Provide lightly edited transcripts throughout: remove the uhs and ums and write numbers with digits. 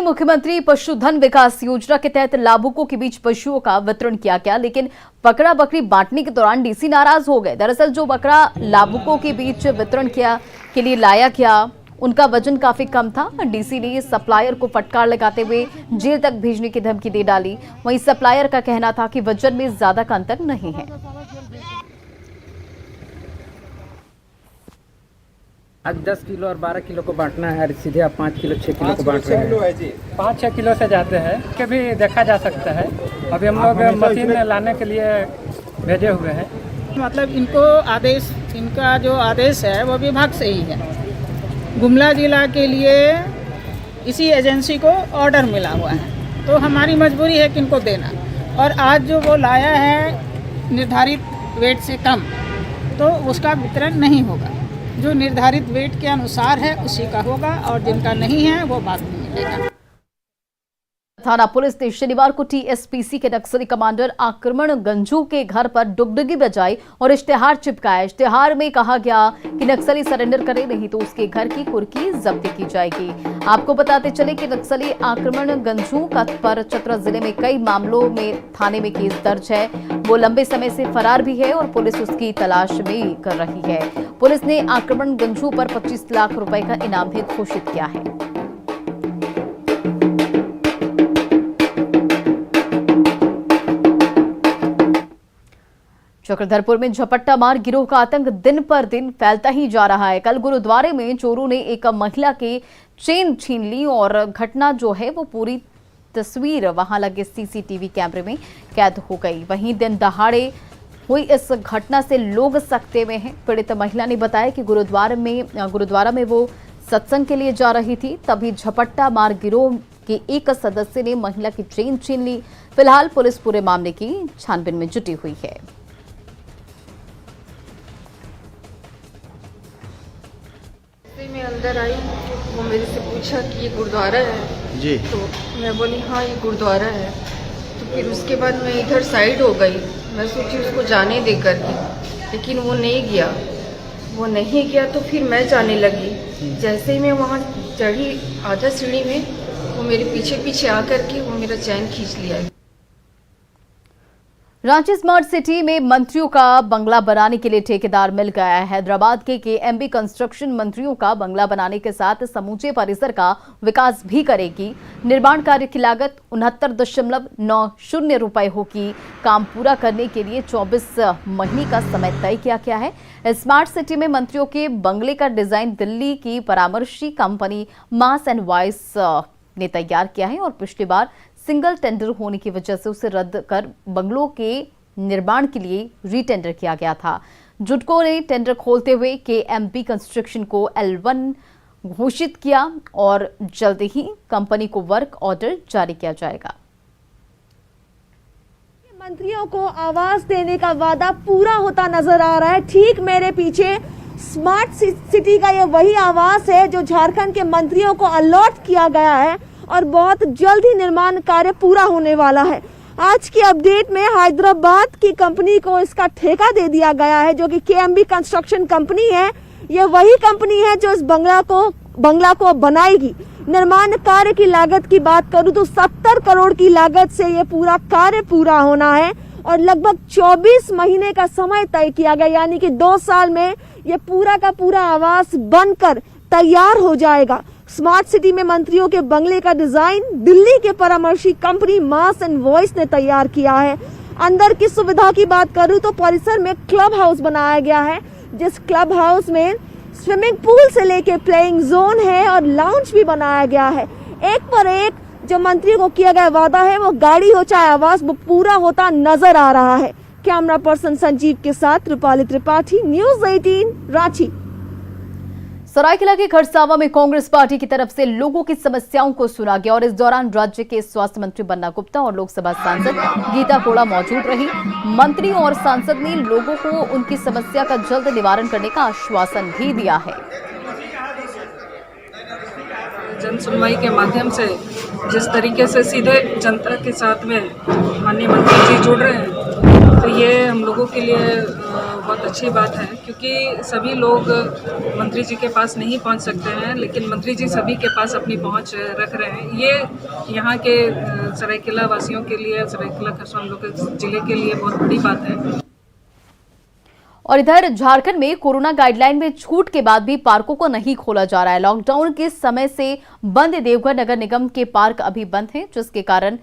मुख्यमंत्री पशुधन विकास योजना के तहत लाभुकों के बीच पशुओं का वितरण किया गया, लेकिन बकरा बकरी बांटने के दौरान डीसी नाराज हो गए। दरअसल जो बकरा लाभुकों के बीच वितरण के लिए लाया गया, उनका वजन काफी कम था। डीसी ने सप्लायर को फटकार लगाते हुए जेल तक भेजने की धमकी दे डाली। वहीं सप्लायर का कहना था कि वजन में ज्यादा का अंतर नहीं है। आज 10 किलो और 12 किलो को बांटना है, सीधे आप 5 किलो 6 किलो को बांट रहे हैं। 5-6 किलो से जाते हैं कि भी देखा जा सकता है। अभी हम लोग मशीन लाने के लिए भेजे हुए हैं। मतलब इनका जो आदेश है वो विभाग से ही है। गुमला जिला के लिए इसी एजेंसी को ऑर्डर मिला हुआ है, तो हमारी मजबूरी है कि इनको देना। और आज जो वो लाया है निर्धारित वेट से कम, तो उसका वितरण नहीं होगा। जो निर्धारित वेट के अनुसार है उसी का होगा, और जिनका नहीं है वो बाद में मिलेगा। थाना पुलिस ने शनिवार को टीएसपीसी के नक्सली कमांडर आक्रमण गंजू के घर पर डुगडुगी बजाई और इश्तेहार चिपकाया। इश्तेहार में कहा गया कि नक्सली सरेंडर करे, नहीं तो उसके घर की कुर्की जब्ती की जाएगी। आपको बताते चले कि नक्सली आक्रमण गंजू का पर चतरा जिले में कई मामलों में थाने में केस दर्ज है। वो लंबे समय से फरार भी है और पुलिस उसकी तलाश में कर रही है। पुलिस ने आक्रमण गंजू पर 25 लाख रुपए का इनाम भी घोषित किया है। चक्रधरपुर में झपट्टा मार गिरोह का आतंक दिन पर दिन फैलता ही जा रहा है। कल गुरुद्वारे में चोरों ने एक महिला के चेन छीन ली और घटना जो है वो पूरी तस्वीर वहां लगे सीसीटीवी कैमरे में कैद हो गई। वहीं दिन दहाड़े हुई इस घटना से लोग सकते में हैं। पीड़ित महिला ने बताया कि गुरुद्वारा में वो सत्संग के लिए जा रही थी, तभी झपट्टा मार गिरोह के एक सदस्य ने महिला की चेन छीन ली। फिलहाल पुलिस पूरे मामले की छानबीन में जुटी हुई है। मैं अंदर आई, वो मेरे से पूछा कि ये गुरुद्वारा है जी, तो मैं बोली हाँ ये गुरुद्वारा है। तो फिर उसके बाद मैं इधर साइड हो गई, मैं सोची उसको जाने दे करके, लेकिन वो नहीं गया तो फिर मैं जाने लगी। जैसे ही मैं वहाँ चढ़ी आधा सीढ़ी में, वो मेरे पीछे पीछे आकर के वो मेरा चैन खींच लिया। रांची स्मार्ट सिटी में मंत्रियों का बंगला बनाने के लिए ठेकेदार मिल गया है। हैदराबाद के केएमबी कंस्ट्रक्शन मंत्रियों का बंगला बनाने के साथ समूचे परिसर का विकास भी करेगी। निर्माण कार्य की लागत 69.90 रुपए होगी। काम पूरा करने के लिए 24 महीने का समय तय किया गया है। स्मार्ट सिटी में मंत्रियों के बंगले का डिजाइन दिल्ली की परामर्शी कंपनी मास एंड वॉइस ने तैयार किया है और पिछली बार सिंगल टेंडर होने की वजह से उसे रद्द कर बंगलों के निर्माण के लिए रीटेंडर किया गया था। जुडको ने टेंडर खोलते हुए केएमबी कंस्ट्रक्शन को L1 घोषित किया और जल्द ही कंपनी को वर्क ऑर्डर जारी किया जाएगा। मंत्रियों को आवाज देने का वादा पूरा होता नजर आ रहा है। ठीक मेरे पीछे स्मार्ट सिटी का ये वही आवास है जो झारखंड के मंत्रियों को अलॉट किया गया है और बहुत जल्द ही निर्माण कार्य पूरा होने वाला है। आज की अपडेट में हैदराबाद की कंपनी को इसका ठेका दे दिया गया है, जो कि केएमबी कंस्ट्रक्शन कंपनी है। ये वही कंपनी है जो इस बंगला को बनाएगी। निर्माण कार्य की लागत की बात करूं तो 70 करोड़ की लागत से ये पूरा कार्य पूरा होना है और लगभग 24 महीने का समय तय किया गया, यानी कि 2 साल में ये पूरा का पूरा आवास बनकर तैयार हो जाएगा। स्मार्ट सिटी में मंत्रियों के बंगले का डिजाइन दिल्ली के परामर्शी कंपनी मास एंड वॉइस ने तैयार किया है। अंदर की सुविधा की बात करूं तो परिसर में क्लब हाउस बनाया गया है, जिस क्लब हाउस में स्विमिंग पूल से लेके प्लेइंग जोन है और लाउंज भी बनाया गया है। एक पर एक जो मंत्री को किया गया वादा है, वो गाड़ी हो चाहे आवास, वो पूरा होता नजर आ रहा है। कैमरा पर्सन संजीव के साथ रूपाली त्रिपाठी, न्यूज़ 18 रांची। सरायकेला के खरसावा में कांग्रेस पार्टी की तरफ से लोगों की समस्याओं को सुना गया और इस दौरान राज्य के स्वास्थ्य मंत्री बन्ना गुप्ता और लोकसभा सांसद गीता कोड़ा मौजूद रही। मंत्री और सांसद ने लोगों को उनकी समस्या का जल्द निवारण करने का आश्वासन भी दिया है। जन सुनवाई के माध्यम से जिस तरीके से सीधे जनता के साथ में माननीय मंत्री जी जुड़ रहे हैं, तो ये हम लोगों के लिए बहुत अच्छी बात है, क्योंकि सभी लोग मंत्री जी के पास नहीं पहुंच सकते हैं, लेकिन मंत्री जी सभी के पास अपनी पहुंच रख रहे हैं। ये यहाँ के सरायकेला वासियों के लिए, सरायकेला खरसावां लोकल जिले के लिए बहुत बड़ी बात है। और इधर झारखंड में कोरोना गाइडलाइन में छूट के बाद भी पार्कों को नहीं खोला जा रहा है। लॉकडाउन के समय से बंद देवघर नगर निगम के पार्क अभी बंद हैं, जिसके कारण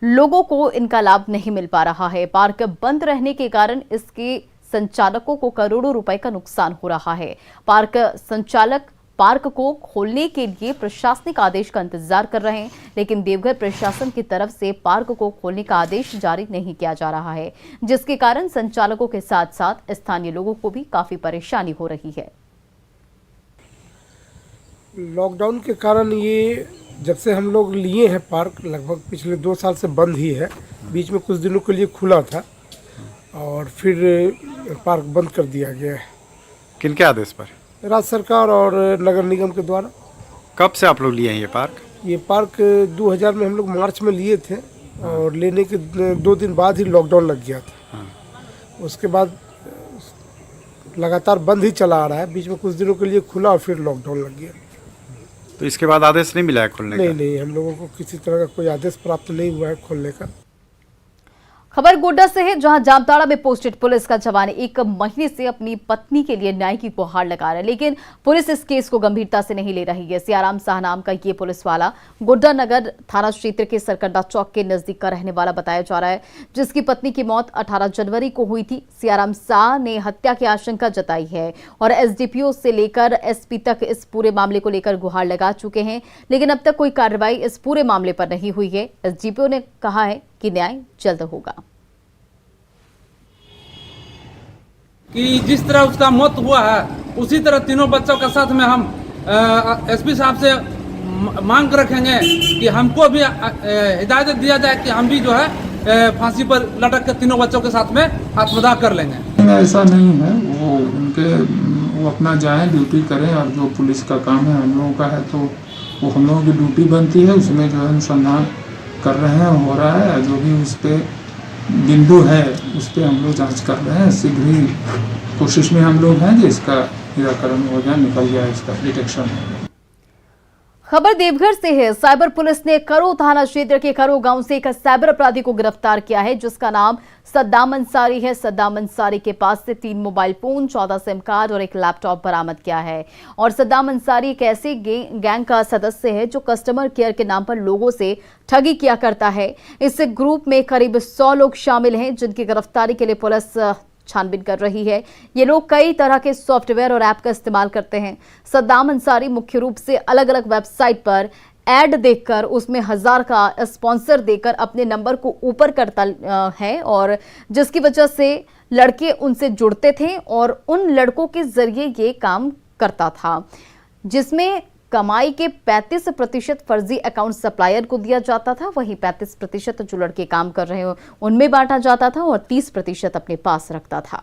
लोगों को इनका लाभ नहीं मिल पा रहा है। पार्क बंद रहने के कारण इसके संचालकों को करोड़ों रुपए का नुकसान हो रहा है। पार्क संचालक पार्क को खोलने के लिए प्रशासनिक आदेश का इंतजार कर रहे हैं, लेकिन देवघर प्रशासन की तरफ से पार्क को खोलने का आदेश जारी नहीं किया जा रहा है, जिसके कारण संचालकों के साथ साथ स्थानीय लोगों को भी काफी परेशानी हो रही है। लॉकडाउन के कारण ये जब से हम लोग लिए हैं पार्क, लगभग पिछले 2 साल से बंद ही है। बीच में कुछ दिनों के लिए खुला था और फिर पार्क बंद कर दिया गया है। किनके आदेश पर? राज्य सरकार और नगर निगम के द्वारा। कब से आप लोग लिए हैं ये पार्क? ये पार्क 2000 में हम लोग मार्च में लिए थे और लेने के 2 दिन बाद ही लॉकडाउन लग गया था। उसके बाद लगातार बंद ही चला आ रहा है। बीच में कुछ दिनों के लिए खुला और फिर लॉकडाउन लग गया। तो इसके बाद आदेश नहीं मिला है खोलने का? नहीं, हम लोगों को किसी तरह का कोई आदेश प्राप्त नहीं हुआ है खोलने का। खबर गोड्डा से है, जहां जामताड़ा में पोस्टेड पुलिस का जवान 1 महीने से अपनी पत्नी के लिए न्याय की गुहार लगा रहा है, लेकिन पुलिस इस केस को गंभीरता से नहीं ले रही है। सियाराम शाह नाम का ये पुलिस वाला गोड्डा नगर थाना क्षेत्र के सरकंडा चौक के नजदीक का रहने वाला बताया जा रहा है, जिसकी पत्नी की मौत 18 जनवरी को हुई थी। सियाराम शाह ने हत्या की आशंका जताई है और एसडीपीओ से लेकर एसपी तक इस पूरे मामले को लेकर गुहार लगा चुके हैं, लेकिन अब तक कोई कार्रवाई इस पूरे मामले पर नहीं हुई है। एसडीपीओ ने कहा है कि न्याय जल्द होगा। कि जिस तरह उसका मौत हुआ है उसी तरह तीनों बच्चों के साथ में हम एसपी साहब से मांग रखेंगे कि हमको भी हिदायत दिया जाए कि हम भी जो है फांसी पर लटक के तीनों बच्चों के साथ में आत्मदाह कर लेंगे। ऐसा नहीं है, वो अपना जाएं, ड्यूटी करें, और जो पुलिस का काम है हम लोगों का है तो वो हम लोगों की ड्यूटी बनती है। उसमें जो है अनुसंधान कर रहे हैं, हो रहा है। जो भी उस पर बिंदु है उस पर हम लोग जांच कर रहे हैं। शीघ्र ही कोशिश में हम लोग हैं कि इसका निराकरण हो जाए, निकल जाए, इसका डिटेक्शन। खबर देवघर से है। साइबर पुलिस ने करो थाना क्षेत्र के करो गांव से एक साइबर अपराधी को गिरफ्तार किया है, जिसका नाम सद्दाम अंसारी है। सद्दाम अंसारी के पास से 3 मोबाइल फोन, 14 सिम कार्ड और एक लैपटॉप बरामद किया है। और सद्दाम अंसारी एक ऐसे गैंग का सदस्य है जो कस्टमर केयर के नाम पर लोगों से ठगी किया करता है। इस ग्रुप में करीब 100 लोग शामिल हैं, जिनकी गिरफ्तारी के लिए पुलिस छानबीन कर रही है। ये लोग कई तरह के सॉफ्टवेयर और ऐप का इस्तेमाल करते हैं। सद्दाम अंसारी मुख्य रूप से अलग अलग वेबसाइट पर ऐड देखकर उसमें 1000 का स्पॉन्सर देकर अपने नंबर को ऊपर करता है, और जिसकी वजह से लड़के उनसे जुड़ते थे और उन लड़कों के जरिए ये काम करता था, जिसमें कमाई के 35% फर्जी अकाउंट सप्लायर को दिया जाता था। वहीं 35% जो लड़के काम कर रहे हो उनमें बांटा जाता था और 30% अपने पास रखता था।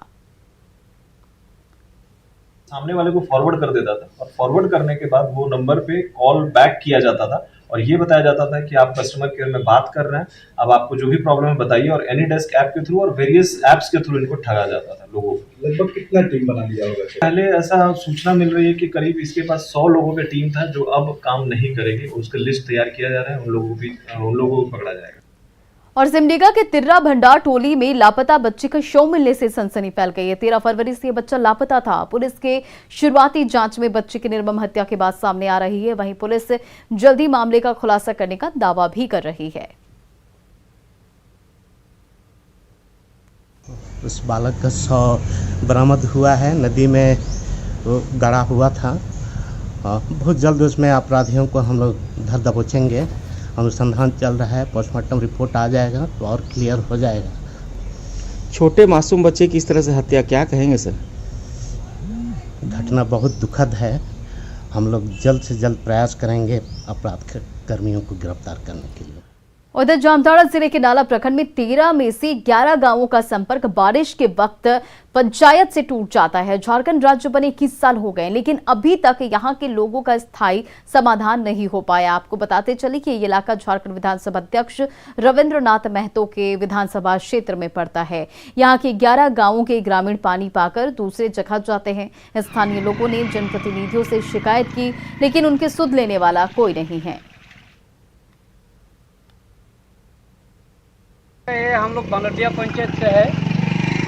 सामने वाले को फॉरवर्ड कर देता था और फॉरवर्ड करने के बाद वो नंबर पे कॉल बैक किया जाता था और ये बताया जाता था कि आप कस्टमर केयर में बात कर रहे हैं, अब आपको जो भी प्रॉब्लम है बताइए, और एनी डेस्क ऐप के थ्रू और वेरियस ऐप्स के थ्रू इनको ठगा जाता था लोगों को। लगभग कितना टीम बना लिया होगा? पहले ऐसा सूचना मिल रही है कि करीब इसके पास 100 लोगों की टीम था जो अब काम नहीं करेगी, उसका लिस्ट तैयार किया जा रहा है, उन लोगों को पकड़ा जाएगा। और सिमडेगा के तिर्रा भंडार टोली में लापता बच्चे का शव मिलने से सनसनी फैल गई है। 13 फरवरी से यह बच्चा लापता था। पुलिस के शुरुआती जांच में बच्चे की निर्मम हत्या की बात सामने आ रही है। वहीं पुलिस जल्द ही मामले का खुलासा करने का दावा भी कर रही है। उस बालक का शव बरामद हुआ है, नदी में गड़ा हुआ था। बहुत जल्द उसमें अपराधियों को हम लोग धर दबोचेंगे। अनुसंधान चल रहा है, पोस्टमार्टम रिपोर्ट आ जाएगा तो और क्लियर हो जाएगा। छोटे मासूम बच्चे की इस तरह से हत्या, क्या कहेंगे सर? घटना बहुत दुखद है। हम लोग जल्द से जल्द प्रयास करेंगे अपराध कर्मियों को गिरफ्तार करने के लिए। उधर जामताड़ा जिले के नाला प्रखंड में 13 में से 11 गांवों का संपर्क बारिश के वक्त पंचायत से टूट जाता है। झारखंड राज्य बने 21 साल हो गए, लेकिन अभी तक यहां के लोगों का स्थायी समाधान नहीं हो पाया। आपको बताते चले कि ये इलाका झारखंड विधानसभा अध्यक्ष रविंद्रनाथ महतो के विधानसभा क्षेत्र में पड़ता है। यहाँ के 11 गांवों के ग्रामीण पानी पाकर दूसरे जगह जाते हैं। स्थानीय लोगों ने जनप्रतिनिधियों से शिकायत की, लेकिन उनकी सुध लेने वाला कोई नहीं है। ये हम लोग बांगटिया पंचायत से है,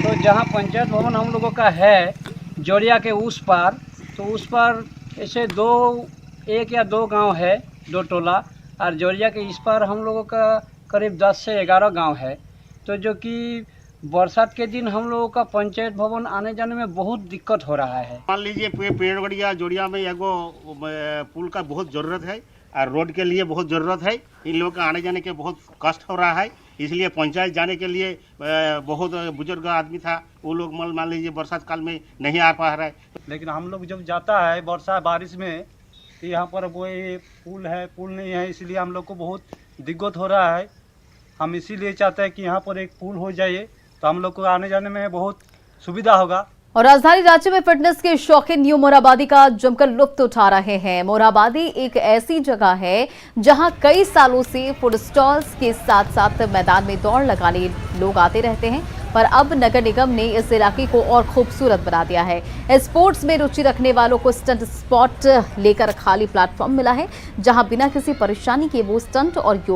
तो जहाँ पंचायत भवन हम लोगों का है जोरिया के उस पार, तो उस पार ऐसे एक या दो गांव है, 2 टोला, और जोरिया के इस पार हम लोगों का करीब 10 से 11 गांव है। तो जो कि बरसात के दिन हम लोगों का पंचायत भवन आने जाने में बहुत दिक्कत हो रहा है। मान लीजिए पेड़गड़िया जोड़िया में एगो पुल का बहुत ज़रूरत है और रोड के लिए बहुत ज़रूरत है। इन लोगों का आने जाने के बहुत कष्ट हो रहा है, इसलिए पंचायत जाने के लिए बहुत बुजुर्ग आदमी था, वो लोग मान लीजिए बरसात काल में नहीं आ पा रहा है। लेकिन हम लोग जब जाता है बारिश में, तो यहाँ पर वो पुल है, पुल नहीं है, इसलिए हम लोग को बहुत दिक्कत हो रहा है। हम इसीलिए चाहते हैं कि यहाँ पर एक पुल हो जाए, तो हम लोग को आने जाने में बहुत सुविधा होगा। और राजधानी रांची में फिटनेस के शौकीन न्यू मोरहाबादी का जमकर लुत्फ उठा रहे हैं। मोरहाबादी एक ऐसी जगह है जहां कई सालों से फूड स्टॉल्स के साथ साथ मैदान में दौड़ लगाने लोग आते रहते हैं, पर अब नगर निगम ने इस इलाके को और खूबसूरत बना दिया है। स्पोर्ट्स में रुचि रखने वालों को स्टंट स्पॉट लेकर खाली प्लेटफॉर्म मिला है, जहां बिना किसी परेशानी के वो स्टंट और